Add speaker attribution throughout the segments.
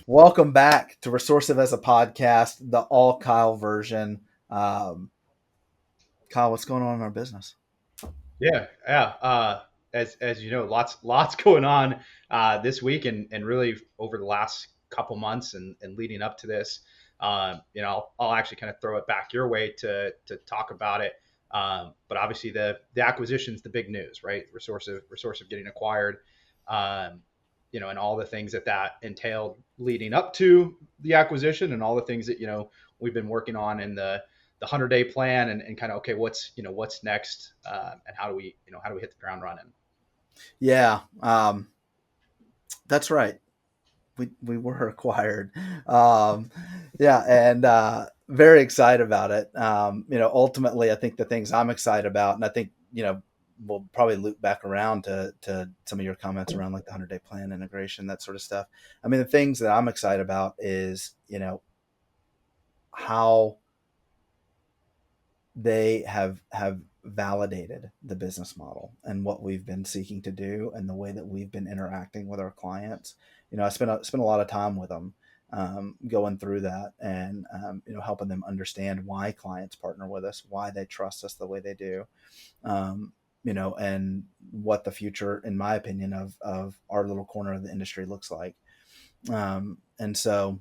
Speaker 1: Welcome back to Resourcive as a podcast, the all Kyle version. Kyle, what's going on in our business?
Speaker 2: Yeah. As you know, lots going on this week and really over the last couple months and leading up to this. I'll actually kind of throw it back your way to talk about it. But obviously the acquisition's the big news, right? Resourcive getting acquired. Um, and all the things that entailed leading up to the acquisition, and all the things that we've been working on in the 100-day plan, and kind of, okay, what's next, and how do we hit the ground running.
Speaker 1: Yeah, that's right. We were acquired. Um, yeah, and very excited about it. Ultimately, I think the things I'm excited about, and I think we'll probably loop back around to some of your comments around like the 100-day plan integration, that sort of stuff. I mean, the things that I'm excited about is how they have validated the business model and what we've been seeking to do and the way that we've been interacting with our clients. I spent a lot of time with them, going through that, and helping them understand why clients partner with us, why they trust us the way they do, and what the future, in my opinion, of our little corner of the industry looks like. And so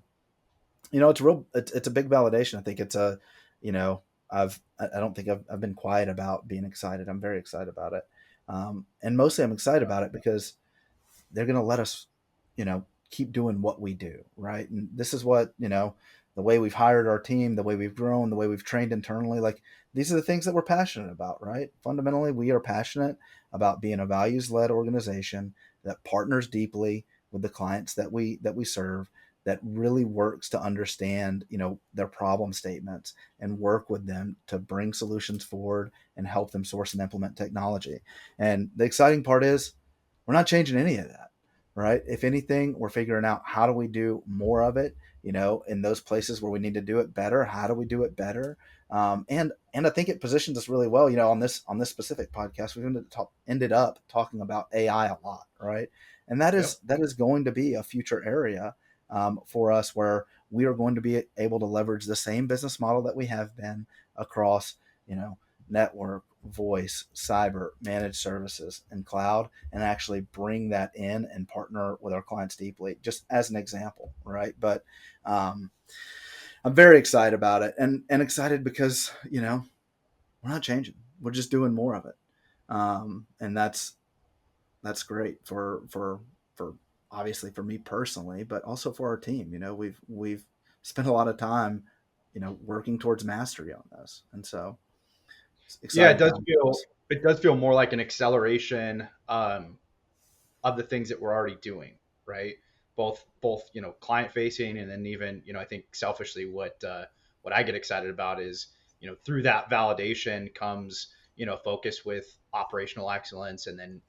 Speaker 1: it's a big validation. I think it's a, you know, I don't think I've been quiet about being excited. I'm very excited about it. And mostly I'm excited about it because they're going to let us, keep doing what we do. Right. And this is what, the way we've hired our team, the way we've grown, the way we've trained internally, like these are the things that we're passionate about, right? Fundamentally, we are passionate about being a values led organization that partners deeply with the clients that we serve, that really works to understand, their problem statements and work with them to bring solutions forward and help them source and implement technology. And the exciting part is we're not changing any of that, right? If anything, we're figuring out how do we do more of it, in those places where we need to do it better. How do we do it better? And I think it positions us really well. On this specific podcast, we've ended up talking about AI a lot, right? And that
Speaker 2: Yep.
Speaker 1: is that is going to be a future area, for us, where we are going to be able to leverage the same business model that we have been across, network, voice, cyber, managed services, and cloud, and actually bring that in and partner with our clients deeply, just as an example, right? But um, I'm very excited about it, and excited because we're not changing; we're just doing more of it, and that's great for obviously for me personally, but also for our team. We've spent a lot of time, working towards mastery on this, and so it's
Speaker 2: Yeah,
Speaker 1: exciting time for us.
Speaker 2: it does feel more like an acceleration, of the things that we're already doing, right? Both client facing, and then even I think selfishly what I get excited about is through that validation comes focus with operational excellence, and then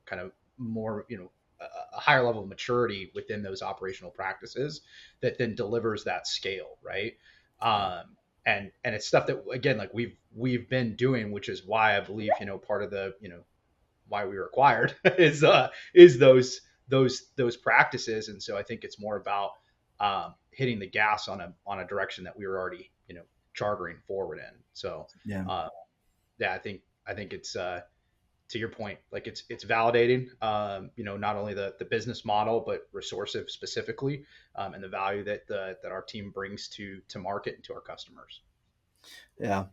Speaker 2: kind of more a higher level of maturity within those operational practices that then delivers that scale, right?
Speaker 1: Yeah.
Speaker 2: And it's stuff that, again, like we've been doing, which is why I believe part of the why we were acquired is those practices. And so I think it's more about hitting the gas on a direction that we were already chartering forward in. So
Speaker 1: Yeah.
Speaker 2: uh, yeah, I think it's to your point, like it's validating, not only the business model, but Resourcive specifically, and the value that our team brings to market and to our customers.
Speaker 1: Yeah.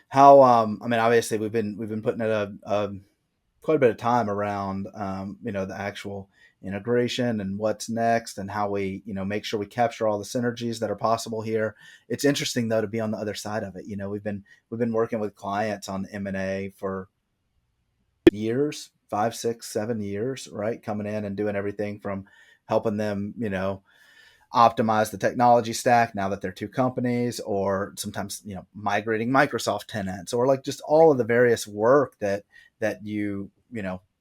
Speaker 1: How I mean, obviously we've been putting a quite a bit of time around, the actual integration and what's next, and how we make sure we capture all the synergies that are possible here. It's interesting though to be on the other side of it. We've been working with clients on M&A for years, 5, 6, 7 years, right? Coming in and doing everything from helping them, optimize the technology stack now that they're two companies, or sometimes migrating Microsoft tenants, or like just all of the various work that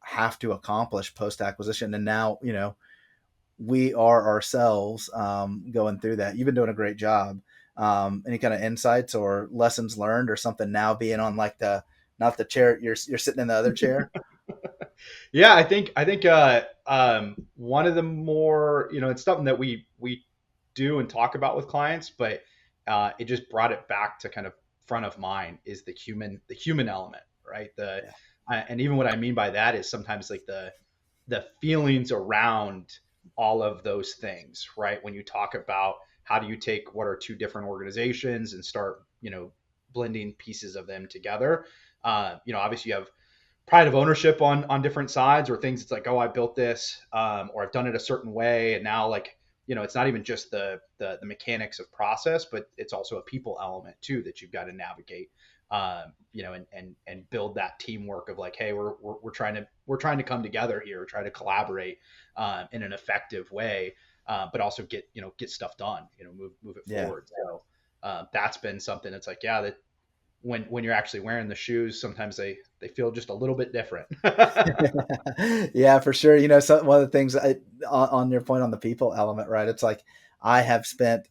Speaker 1: have to accomplish post acquisition. And now we are ourselves, going through that. You've been doing a great job. Any kind of insights or lessons learned, or something now being on like the not the chair, you're sitting in the other chair?
Speaker 2: Yeah, I think one of the more, it's something that we do and talk about with clients, but it just brought it back to kind of front of mind is the human element, right?
Speaker 1: Yeah,
Speaker 2: And even what I mean by that is sometimes like the feelings around all of those things, right? When you talk about how do you take what are two different organizations and start, blending pieces of them together. Obviously you have pride of ownership on different sides, or things it's like, oh, I built this, or I've done it a certain way, and now like, it's not even just the mechanics of process, but it's also a people element too that you've got to navigate. And build that teamwork of like, hey, we're trying to come together here, try to collaborate in an effective way, but also get stuff done, move it
Speaker 1: yeah.
Speaker 2: forward. So that's been something that's like, yeah, that when you're actually wearing the shoes, sometimes they feel just a little bit different.
Speaker 1: Yeah, for sure. So one of the things on your point on the people element, right? It's like I have spent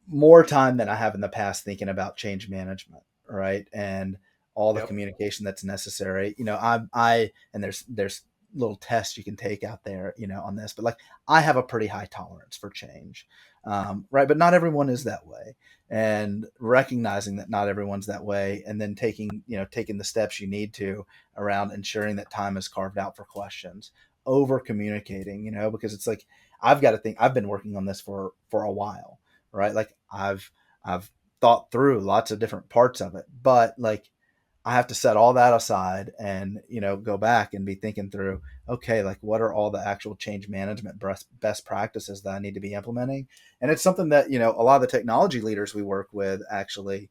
Speaker 1: more time than I have in the past thinking about change management, right? And all the
Speaker 2: Yep.
Speaker 1: communication that's necessary. I and there's little tests you can take out there, on this, but like I have a pretty high tolerance for change, right? But not everyone is that way, and recognizing that not everyone's that way, and then taking the steps you need to around ensuring that time is carved out for questions, over communicating, because it's like I've got to think. I've been working on this for a while, right? Like I've thought through lots of different parts of it, but like I have to set all that aside and go back and be thinking through, okay, like what are all the actual change management best practices that I need to be implementing? And it's something that a lot of the technology leaders we work with actually,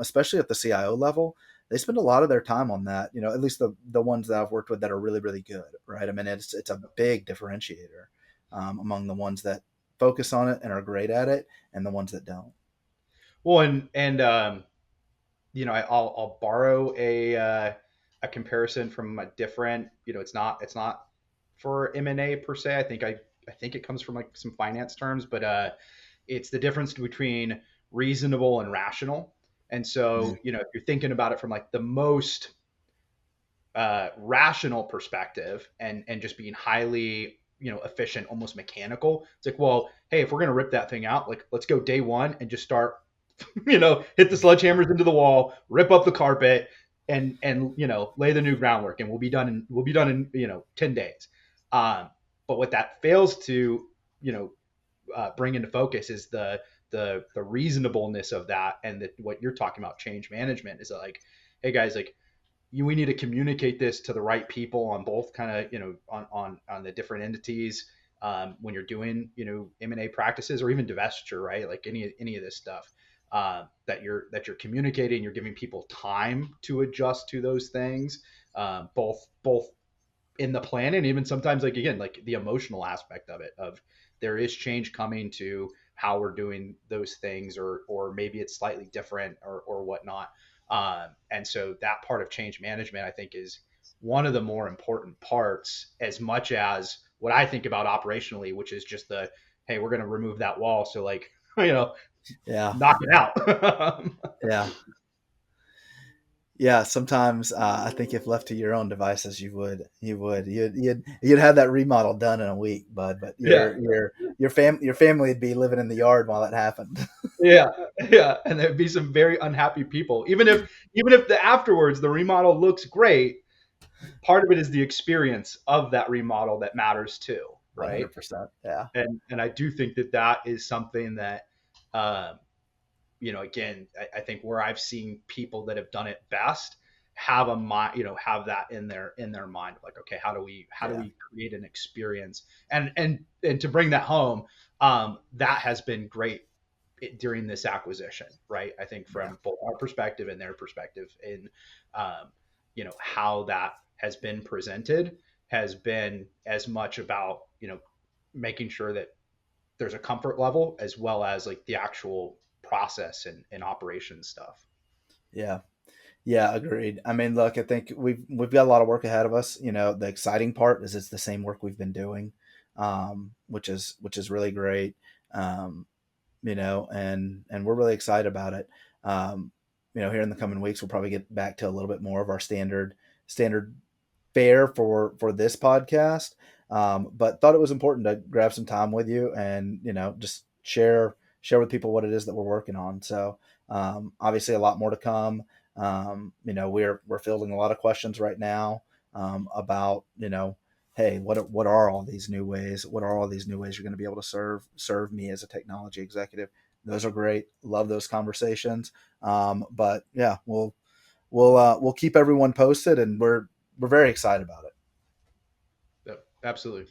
Speaker 1: especially at the CIO level, they spend a lot of their time on that. At least the ones that I've worked with that are really really good, right? I mean, it's a big differentiator among the ones that focus on it and are great at it, and the ones that don't.
Speaker 2: Well, I'll borrow a comparison from a different. It's not for M&A per se. I think it comes from like some finance terms, but it's the difference between reasonable and rational. And
Speaker 1: Yeah,
Speaker 2: so, if you're thinking about it from like the most rational perspective, and just being highly efficient, almost mechanical, it's like, well, hey, if we're going to rip that thing out, like let's go day one and just start hit the sledgehammers into the wall, rip up the carpet, and lay the new groundwork, and we'll be done in 10 days. um, but what that fails to you know bring into focus is the reasonableness of that, and what you're talking about, change management, is like, hey guys, like we need to communicate this to the right people on both kind of on the different entities, when you're doing M&A practices, or even divestiture, right? Like any of this stuff, that you're communicating, you're giving people time to adjust to those things, both in the planning, even sometimes, like, again, like the emotional aspect of it, of there is change coming to how we're doing those things, or maybe it's slightly different, or whatnot. And so that part of change management, I think, is one of the more important parts, as much as what I think about operationally, which is just hey, we're going to remove that wall, so like
Speaker 1: yeah,
Speaker 2: knock it out.
Speaker 1: yeah. Yeah, sometimes I think if left to your own devices, you'd have that remodel done in a week, bud. But
Speaker 2: Yeah,
Speaker 1: your family would be living in the yard while it happened.
Speaker 2: yeah, yeah, and there'd be some very unhappy people. Even if the afterwards the remodel looks great, part of it is the experience of that remodel that matters too, right?
Speaker 1: 100%. Yeah,
Speaker 2: And I do think that is something that, um, again, I think where I've seen people that have done it best have a mind, have that in their mind of like, okay, how do
Speaker 1: yeah,
Speaker 2: we create an experience, and to bring that home, that has been great during this acquisition, right? I think
Speaker 1: yeah,
Speaker 2: from both our perspective and their perspective, in how that has been presented, has been as much about making sure that there's a comfort level, as well as like the actual process and operation stuff.
Speaker 1: yeah. Yeah, agreed. I mean, look, I think we've got a lot of work ahead of us. The exciting part is it's the same work we've been doing, which is really great. Um, and we're really excited about it. Here in the coming weeks, we'll probably get back to a little bit more of our standard fair for this podcast. But thought it was important to grab some time with you and just share with people what it is that we're working on. So obviously a lot more to come. We're fielding a lot of questions right now about hey, what are all these new ways? What are all these new ways you're going to be able to serve me as a technology executive? Those are great. Love those conversations. But yeah, we'll keep everyone posted, and we're very excited about it.
Speaker 2: Yep, absolutely.